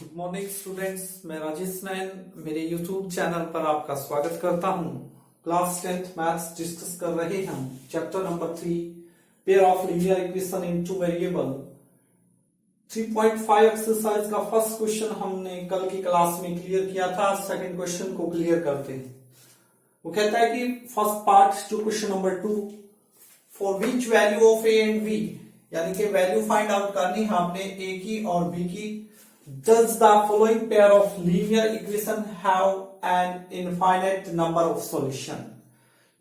Good morning students, मैं राजेश नैन मेरे YouTube channel पर आपका स्वागत करता हूं। क्लास 10th मैथ्स डिस्कस कर रहे हैं। Chapter number 3 pair of linear equation in two variable 3.5 exercise का फर्स्ट क्वेश्चन हमने कल की क्लास में क्लियर किया था। सेकंड क्वेश्चन को क्लियर करते हैं। वो कहता है कि first part two question number 2 for which value of A and B, यानी कि वैल्यू फाइंड आउट करनी है आपने ए की और बी की। Does the following pair of linear equation have an infinite number of solution?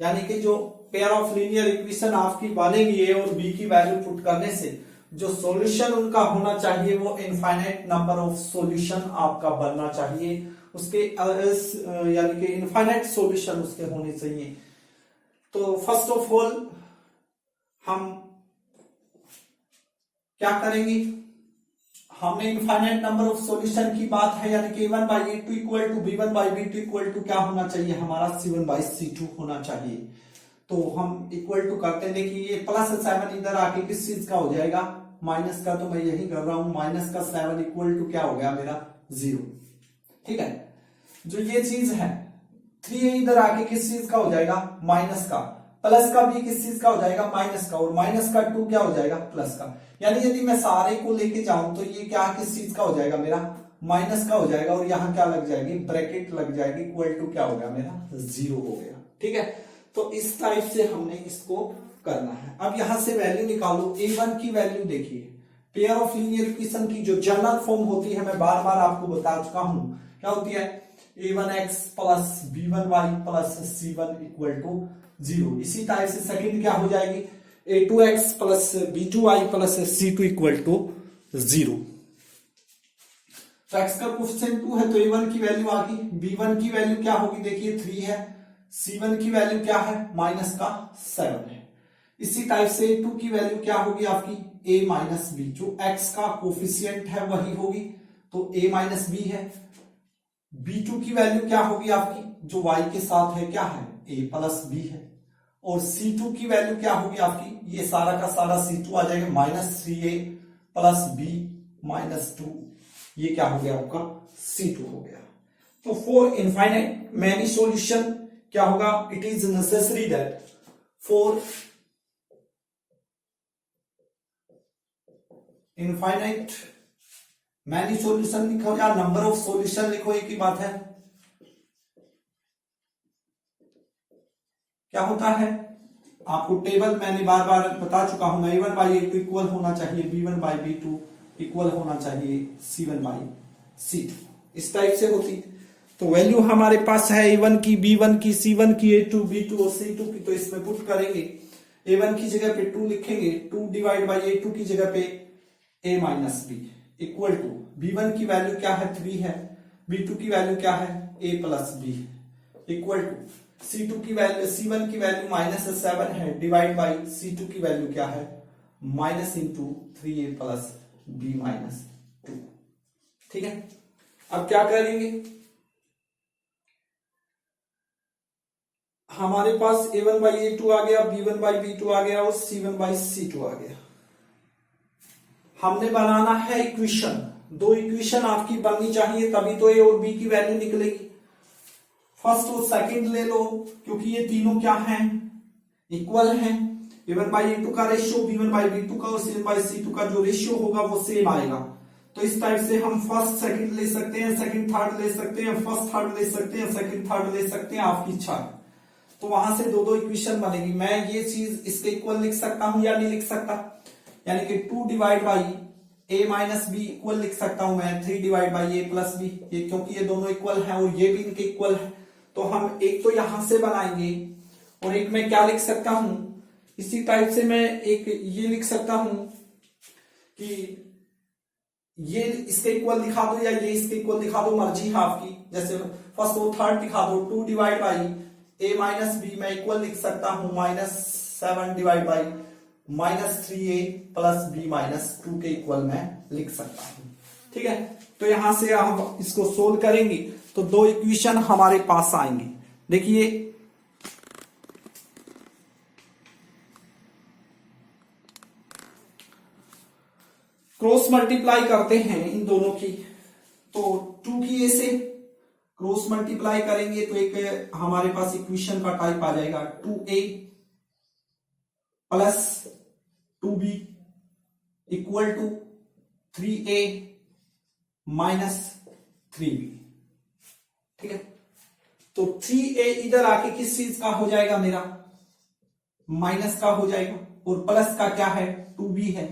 यानी कि जो पेयर ऑफ लीनियर इक्वेशन आपकी बनेगी ए और बी की वैल्यू पुट करने से जो सॉल्यूशन उनका होना चाहिए वो इनफाइनाइट नंबर ऑफ सॉल्यूशन आपका बनना चाहिए। उसके यानी कि इनफाइनाइट सॉल्यूशन उसके होने चाहिए। तो फर्स्ट ऑफ ऑल हम क्या करेंगे, हमने इनफाइनाइट नंबर ऑफ सॉल्यूशन की बात है, यानी कि a1 by a2 equal to b1 by b2 equal to क्या होना चाहिए हमारा c1 by c2 होना चाहिए। तो हम इक्वल टू करते हैं। देखिए ये प्लस 7 इधर आके किस चीज का हो जाएगा, माइनस का। तो मैं यही कर रहा हूं, माइनस का 7 इक्वल टू क्या हो गया मेरा 0। ठीक है, जो ये चीज है 3 इधर आके किस चीज का हो जाएगा, माइनस का। प्लस का भी किस चीज का हो जाएगा, माइनस का। और माइनस का 2 क्या हो जाएगा, प्लस का। यानी यदि मैं सारे को लेके जाऊं तो ये क्या किस चीज का हो जाएगा, मेरा माइनस का हो जाएगा। और यहां क्या लग जाएगी, ब्रैकेट लग जाएगी, इक्वल टू क्या हो गया मेरा 0 हो गया। ठीक है, तो इस टाइप से हमने इसको करना है। अब यहां से वैल्यू निकालो। a1 की वैल्यू देखिए, पेयर ऑफ लीनियर इक्वेशन की जो जनरल फॉर्म होती है, मैं बार बार आपको बता चुका हूं, क्या होती है a1x plus b1y plus c1 equal to 0। इसी टाइप से सेकंड क्या हो जाएगी, a2x plus b2y plus c2 equal to 0। तो x का कोफिशिएंट 2 है तो a1 की वैल्यू आ गई। b1 की वैल्यू क्या होगी, देखिए 3 है। c1 की वैल्यू क्या है, माइनस का 7 है। इसी टाइप से a2 की वैल्यू क्या होगी आपकी a माइनस b, जो x का कोफिशिएंट है वही होगी, तो a माइनस b है। b2 की वैल्यू क्या होगी आपकी, जो y के साथ है क्या है, a प्लस b है। और c2 की वैल्यू क्या होगी आपकी, ये सारा का सारा c2 आ जाएगा, minus 3a plus b minus 2, ये क्या हो गया आपका c2 हो गया। तो फॉर इनफाइनाइट मैनी सॉल्यूशन क्या होगा, it is necessary that for infinite many solution लिखो या नंबर ऑफ सॉल्यूशन लिखो, एक ही बात है। क्या होता है, आपको टेबल मैंने बार बार बता चुका हूं, a1 by a2 इक्वल होना चाहिए b1 by b2 इक्वल होना चाहिए c1 by c2, इस टाइप से होती। तो वैल्यू हमारे पास है a1 की, b1 की, c1 की, a2 b2 और c2 की। तो इसमें पुट करेंगे, a1 की जगह पे 2 लिखेंगे, 2 डिवाइड बाई a2 की जगह पे a minus b equal to b1 की वैल्यू क्या है 3 है, b2 की वैल्यू क्या है a plus b equal to c2 की वैल्यू, c1 की वैल्यू माइनस 7 है, डिवाइड बाई c2 की वैल्यू क्या है minus into 3a plus b minus 2। ठीक है, अब क्या करेंगे, हमारे पास a1 बाई a2 आ गया, b1 बाई b2 आ गया और c1 बाई c2 आ गया। हमने बनाना है इक्वेशन, दो इक्वेशन आपकी बननी चाहिए तभी तो a और b की वैल्यू निकलेगी। फर्स्ट और सेकंड ले लो, क्योंकि ये तीनों क्या हैं, इक्वल हैं। a1 बाई a2 का रेशियो b1 बाई b2 का और c1 बाई c2 का जो रेशियो होगा वो सेम आएगा। तो इस टाइप से हम फर्स्ट सेकंड ले सकते हैं, सेकंड थर्ड ले सकते हैं, फर्स्ट थर्ड ले सकते हैं, सेकंड थर्ड ले सकते हैं, आपकी इच्छा है। तो वहां से दो दो इक्वेशन बनेगी। मैं ये चीज इसके इक्वल लिख सकता हूं या नहीं लिख सकता, यानी कि 2 divide by a minus B equal लिख सकता हूं मैं 3 divide by a plus B, ये क्योंकि ये दोनों इक्वल हैं और ये भी इनके इक्वल है। तो हम एक तो यहां से बनाएंगे और एक में क्या लिख सकता हूं, इसी टाइप से मैं एक ये लिख सकता हूं कि ये इसके इक्वल दिखा दो या ये इसके इक्वल दिखा दो, मर्जी है आपकी। जैसे फर्स्ट और थर्ड दिखा दो, 2 divide by a minus B मैं इक्वल लिख सकता हूं minus 7 divide by minus 3a plus b minus 2 के इक्वल मैं लिख सकता हूं। ठीक है, तो यहां से हम इसको सोल्व करेंगे तो दो इक्वेशन हमारे पास आएंगे। देखिए क्रॉस मल्टीप्लाई करते हैं इन दोनों की, तो 2 की ए से क्रॉस मल्टीप्लाई करेंगे तो एक हमारे पास इक्वेशन का टाइप आ जाएगा 2a plus 2b equal to 3a minus 3b। ठीक है, तो 3a इधर आके किस चीज का हो जाएगा मेरा, माइनस का हो जाएगा, और प्लस का क्या है 2b है,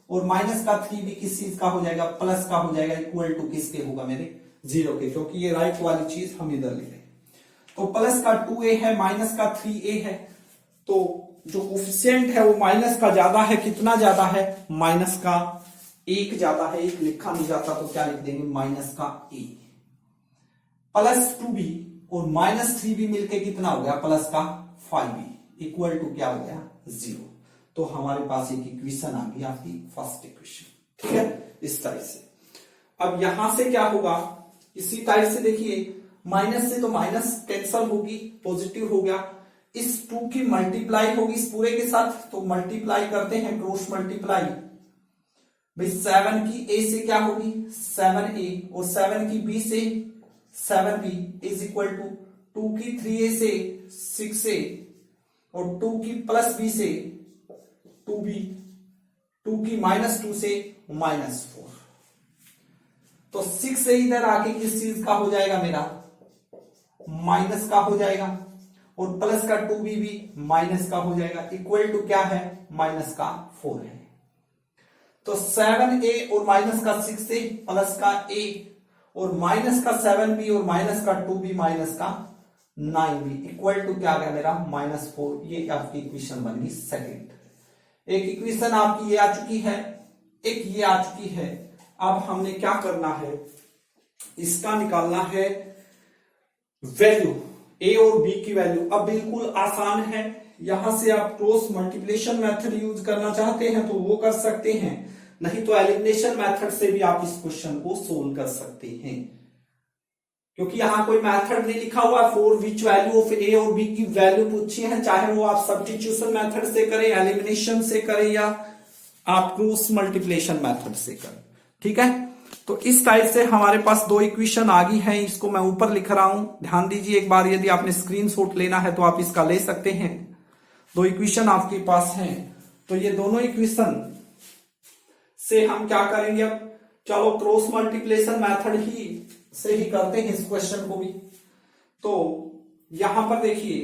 और माइनस का 3b किस चीज का हो जाएगा, प्लस का हो जाएगा, इक्वल टू किसके होगा मेरे, 0 के, क्योंकि ये राइट वाली चीज हम इधर ले रहे हैं। तो प्लस का 2a है, माइनस का 3a है, तो जो कोफिशिएंट है वो माइनस का ज्यादा है, कितना ज्यादा है, माइनस का 1 ज्यादा है, 1 लिखा नहीं जाता तो क्या लिख देंगे, माइनस का 1 प्लस 2b और माइनस 3b मिलके कितना हो गया, प्लस का 5b इक्वल टू क्या हो गया, 0। तो हमारे पास एक इक्वेशन आ गई आपकी फर्स्ट इक्वेशन। ठीक है, इस तरह से। अब यहां से क्या होगा, इसी टाइप से देखिए, माइनस से तो माइनस कैंसल होगी, पॉजिटिव हो गया, इस 2 की मल्टीप्लाई होगी इस पूरे के साथ, तो मल्टीप्लाई करते हैं, क्रॉस मल्टीप्लाई भाई 7 की a से क्या होगी 7a, और 7 की b से 7b इज इक्वल टू 2 की 3a से 6a, और 2 की प्लस b से 2b, 2 की माइनस 2 से माइनस 4। तो 6 से इधर आके किस चीज का हो जाएगा मेरा, माइनस का हो जाएगा, और प्लस का 2b भी माइनस का हो जाएगा, इक्वल टू क्या है, माइनस का 4 है। तो 7a और माइनस का 6a प्लस का a और माइनस का 7b और माइनस का 2b माइनस का 9b इक्वल टू क्या आ गया मेरा, -4। ये आपकी इक्वेशन बन गई सेकेंड। एक इक्वेशन आपकी ये आ चुकी है, एक ये आ चुकी है। अब हमने क्या करना है, इसका निकालना है वैल्यू, a और b की वैल्यू। अब बिल्कुल आसान है, यहां से आप क्रॉस मल्टीप्लिकेशन मेथड यूज करना चाहते हैं तो वो कर सकते हैं, नहीं तो एलिमिनेशन मेथड से भी आप इस क्वेश्चन को सोल्व कर सकते हैं, क्योंकि यहां कोई मेथड नहीं लिखा हुआ। For which value of a और b की वैल्यू पूछी है, चाहे वो आप सब्स्टिट्यूशन मेथड से करें, एलिमिनेशन से करें, या आप क्रॉस मल्टीप्लिकेशन मेथड से करें। ठीक है, तो इस टाइप से हमारे पास 2 इक्वेशन आ गई हैं, इसको मैं ऊपर लिख रहा हूं, ध्यान दीजिए एक बार। यदि आपने स्क्रीनशॉट लेना है तो आप इसका ले सकते हैं। 2 इक्वेशन आपके पास हैं, तो ये दोनों इक्वेशन से हम क्या करेंगे, अब चलो क्रॉस मल्टीप्लिकेशन मेथड ही से ही करते हैं इस क्वेश्चन को भी। तो यहां पर देखिए,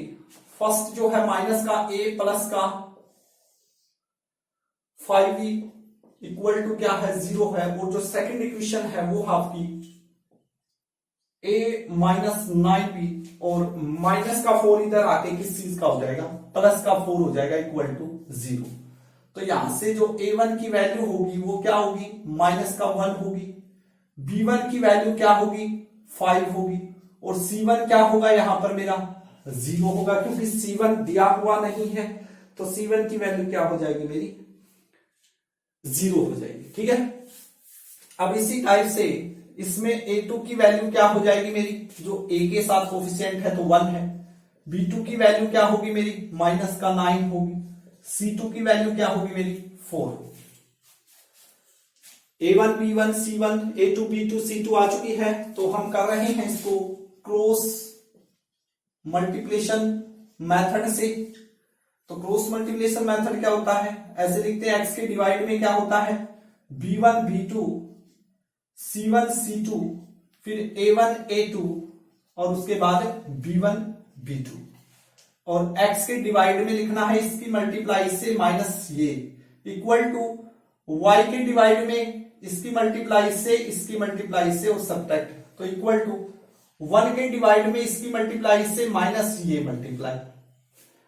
फर्स्ट जो है माइनस का a प्लस का 5b इक्वल टू क्या है, 0 है, और जो सेकंड इक्वेशन है वो आपकी a माइनस 9b और माइनस का 4 इधर आके किस चीज का हो जाएगा, प्लस का 4 हो जाएगा, इक्वल टू 0। तो यहां से जो a1 की वैल्यू होगी वो क्या होगी, माइनस का 1 होगी, b1 की वैल्यू क्या होगी, 5 होगी, और c1 क्या होगा, यहां पर मेरा 0 होगा, क्योंकि c1 दिया हुआ नहीं है, तो c1 की वैल्यू क्या हो जाएगी मेरी, 0 हो जाएगी। ठीक है, अब इसी टाइप से इसमें a2 की वैल्यू क्या हो जाएगी मेरी, जो a के साथ कोफिशिएंट है तो 1 है, b2 की वैल्यू क्या होगी मेरी, माइनस का 9 होगी, c2 की वैल्यू क्या होगी मेरी, 4। a1 b1 c1 a2 b2 c2 आ चुकी है, तो हम कर रहे हैं इसको क्रॉस मल्टीप्लिकेशन मेथड से। तो क्रॉस मल्टीप्लिकेशन मेथड क्या होता है, ऐसे लिखते हैं, x के डिवाइड में क्या होता है, b1 b2 c1 c2 फिर a1 a2 और उसके बाद b1 b2, और x के डिवाइड में लिखना है इसकी मल्टीप्लाई से माइनस ये, इक्वल टू y के डिवाइड में इसकी मल्टीप्लाई से, इसकी मल्टीप्लाई से और सब्ट्रैक्ट, तो इक्वल टू 1 के डिवाइड में इसकी मल्टीप्लाई से माइनस ये मल्टीप्लाई।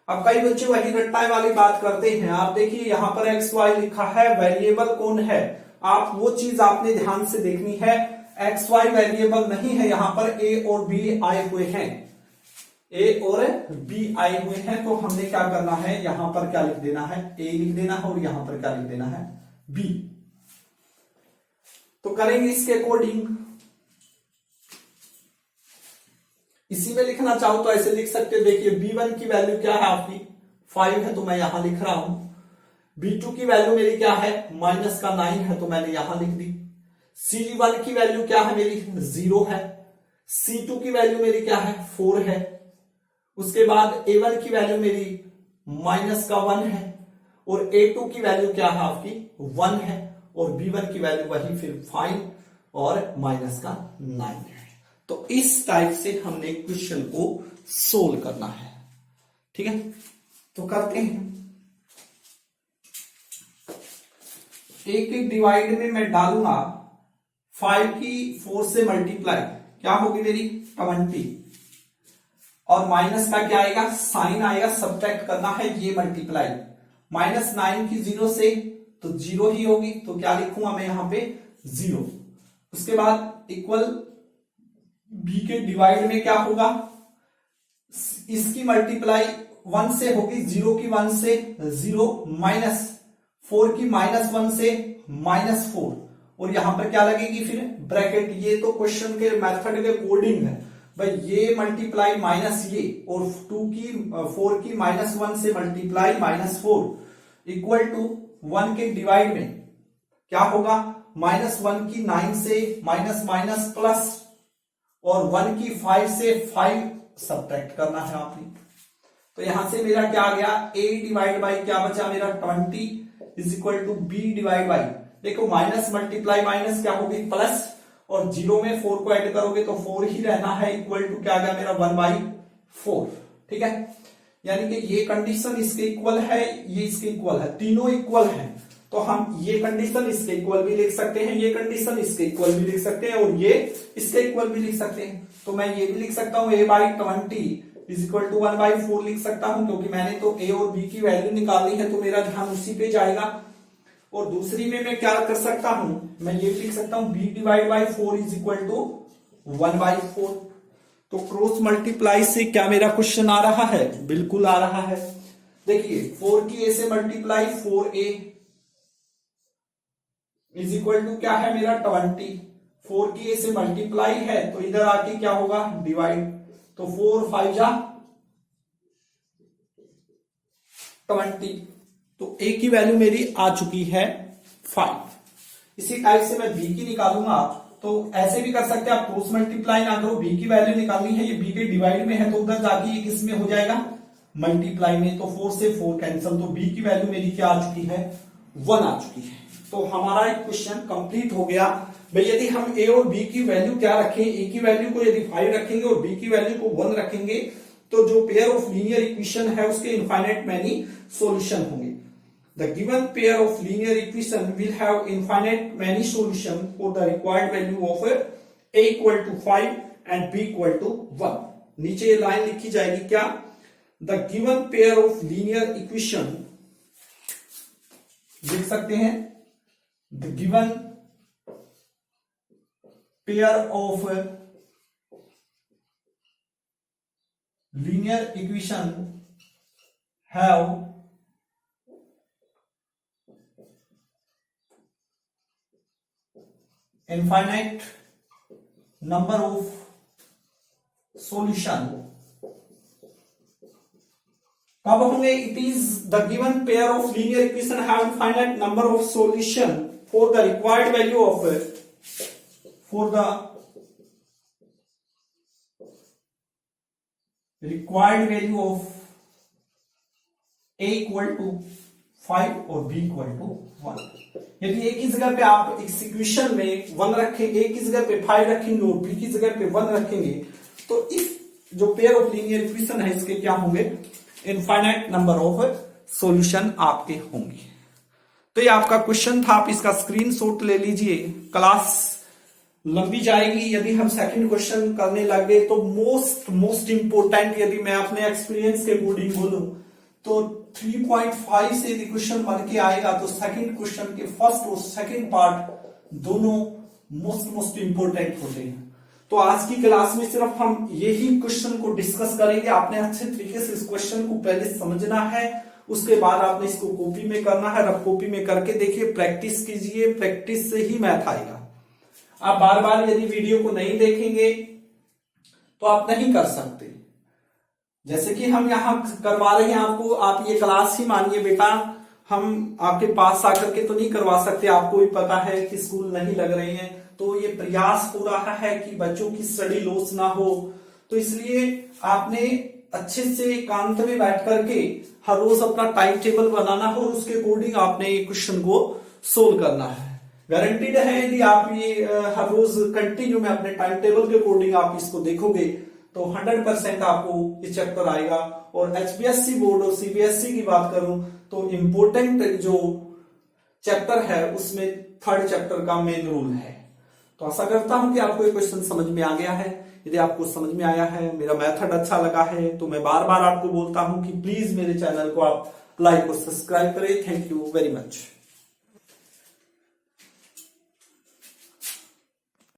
अब कई बच्चे वही रट्टा वाली बात करते हैं। आप देखिए यहाँ पर एक्स वाई लिखा है, वेरिएबल कौन है, आप वो चीज आपने ध्यान से देखनी है। एक्स वाई वेरिएबल नहीं है, यहाँ पर ए और बी आए हुए हैं, ए और बी आए हुए हैं। तो हमने क्या करना है, यहां पर क्या लिख देना है, ए लिख देना है, और यहां पर क्या लिख देना है, बी। तो करेंगे इसके अकॉर्डिंग, इसी में लिखना चाहो तो ऐसे लिख सकते हो। देखिए b1 की वैल्यू क्या है आपकी 5 है, तो मैं यहां लिख रहा हूं। b2 की वैल्यू मेरी क्या है, माइनस का 9 है, तो मैंने यहां लिख दी। C1 की वैल्यू क्या है मेरी 0 है, C2 की वैल्यू मेरी क्या है 4 है, उसके बाद A1 की वैल्यू मेरी -1 है, और A2 की वैल्यू क्या है आपकी 1 है, और B1 की वैल्यू वही फिर 5 और -9 है। तो इस टाइप से हमने क्वेश्चन को सोल्व करना है। ठीक है, तो करते हैं। एक डिवाइड में मैं डालूंगा 5 की 4 से मल्टीप्लाई, क्या होगी मेरी 20, और माइनस का क्या आएगा साइन आएगा, सब्ट्रैक्ट करना है, ये मल्टीप्लाई -9 की 0 से तो 0 ही होगी, तो क्या लिखूंगा मैं यहां पे 0। उसके बाद इक्वल बी के डिवाइड में क्या होगा, इसकी मल्टीप्लाई 1 से होगी, 0 की 1 से 0, -4 की -1 से -4, और यहां पर क्या लगेगी फिर ब्रैकेट। ये तो क्वेश्चन के मेथड के कोडिंग है भाई, ये मल्टीप्लाई माइनस ये, और 4 की -1 से मल्टीप्लाई -4 इक्वल टू 1 के डिवाइड में क्या होगा, -1 की 9 से माइनस माइनस प्लस, और 1 की 5 से 5 सब्ट्रैक्ट करना है आपने। तो यहां से मेरा क्या आ गया, a डिवाइड बाई क्या बचा मेरा 20 is equal to b divide by, देखो माइनस मल्टीप्लाई माइनस क्या होगी प्लस, और 0 में 4 को ऐड करोगे तो 4 ही रहना है, इक्वल टू क्या आ गया मेरा 1/4। ठीक है, यानी कि ये कंडीशन इसके इक्वल है, ये इसके इक्वल है, तीनों इक्वल है, तो हम ये कंडीशन इसके इक्वल भी लिख सकते हैं, ये कंडीशन इसके इक्वल भी लिख सकते हैं, और ये इसके इक्वल भी लिख सकते हैं। तो मैं ये भी लिख सकता हूं a/20 इज इक्वल टू 1/4 लिख सकता हूं, क्योंकि मैंने तो a और b की वैल्यू निकालनी है, तो मेरा ध्यान उसी पे जाएगा। और दूसरी में मैं क्या कर सकता हूं, मैं ये लिख सकता हूं b divide by 4 is equal to 1/4। तो क्रॉस मल्टीप्लाई से क्या मेरा क्वेश्चन आ रहा है, बिल्कुल आ रहा है। देखिए 4 की a से multiply 4a is equal to क्या है मेरा 20, 4 की a से मल्टीप्लाई है तो इधर आके क्या होगा डिवाइड, तो 4 5 जा 20, तो a की वैल्यू मेरी आ चुकी है 5। इसी टाइप से मैं b की निकालूंगा, तो ऐसे भी कर सकते हैं आप, क्रॉस मल्टीप्लाई ना करो, b की वैल्यू निकालनी है, ये b के डिवाइड में है तो उधर जाके ये किस में हो जाएगा मल्टीप्लाई में, तो 4 से 4 कैंसिल, तो b की वैल्यू मेरी क्या आ चुकी है 1 आ चुकी है। तो हमारा एक क्वेश्चन कंप्लीट हो गया। भाई यदि हम a और b की वैल्यू क्या रखें, a की वैल्यू को यदि 5 रखेंगे और b की वैल्यू को 1 रखेंगे, तो जो पेयर ऑफ लीनियर इक्वेशन है उसके इनफाइनाइट मैनी सॉल्यूशन होंगे। The given pair of linear equation will have infinite many solution for the required value of a equal to 5 and b equal to 1। नीचे ये line लिखी जाएगी क्या, The given pair of linear equation, लिख सकते हैं The given pair of linear equation have infinite number of solution। कब होंगे, it is the given pair of linear equation have infinite number of solution for the required value of for the required value of a equal to 5 और b equal to 1। यदि एक ही जगह पे आप इस equation में 1 रखेंगे, एक ही जगह पे 5 रखेंगे और b की जगह पे 1 रखेंगे, तो इस जो पेयर ऑफ लीनियर इक्वेशन है इसके क्या होंगे इनफाइनाइट नंबर ऑफ सॉल्यूशन आपके होंगे। तो ये आपका क्वेश्चन था, आप इसका स्क्रीनशॉट ले लीजिए। क्लास लंबी जाएगी, यदि हम सेकंड क्वेश्चन करने लगे तो मोस्ट इंपोर्टेंट यदि मैं अपने एक्सपीरियंस के अकॉर्डिंग बोलूं तो 3.5 से यदि क्वेश्चन बन के आएगा तो सेकंड क्वेश्चन के फर्स्ट और सेकंड पार्ट दोनों मोस्ट इंपोर्टेंट होते हैं। तो आज की क्लास में सिर्फ हम यही क्वेश्चन को डिस्कस करेंगे। आपने अच्छे तरीके से इस क्वेश्चन को पहले समझना है, उसके बाद आपने इसको कॉपी में करना है, रफ कॉपी में करके देखिए, प्रैक्टिस कीजिए, प्रैक्टिस से ही मैथ आएगा। आप बार बार यदि वीडियो को नहीं देखेंगे तो आप नहीं कर सकते। जैसे कि हम यहां करवा रहे हैं आपको, आप ये क्लास ही मानिए बेटा, हम आपके पास आकर के तो नहीं करवा सकते, आपको भी पता है कि स्कूल नहीं लग रहे हैं, तो ये प्रयास हो रहा है कि बच्चों की स्टडी लॉस ना हो। तो इसलिए आपने अच्छे से एकांत में बैठ करके हर रोज अपना टाइम टेबल बनाना हो और उसके अकॉर्डिंग आपने क्वेश्चन को सोल्व करना है। गारंटीड है यदि आप ये हर रोज कंटिन्यू में अपने टाइम टेबल के अकॉर्डिंग आप इसको देखोगे तो 100% आपको ये चैप्टर आएगा। और एचपीएससी बोर्ड और सीबीएसई की बात करूं तो इम्पोर्टेंट जो चैप्टर है उसमें 3rd चैप्टर का मेन रूल है। तो आशा करता हूं कि आपको ये क्वेश्चन समझ में आ गया है। यदि आपको समझ में आया है, मेरा मेथड अच्छा लगा है, तो मैं बार बार आपको बोलता हूं कि प्लीज मेरे चैनल को आप लाइक और सब्सक्राइब करें। Thank you very much.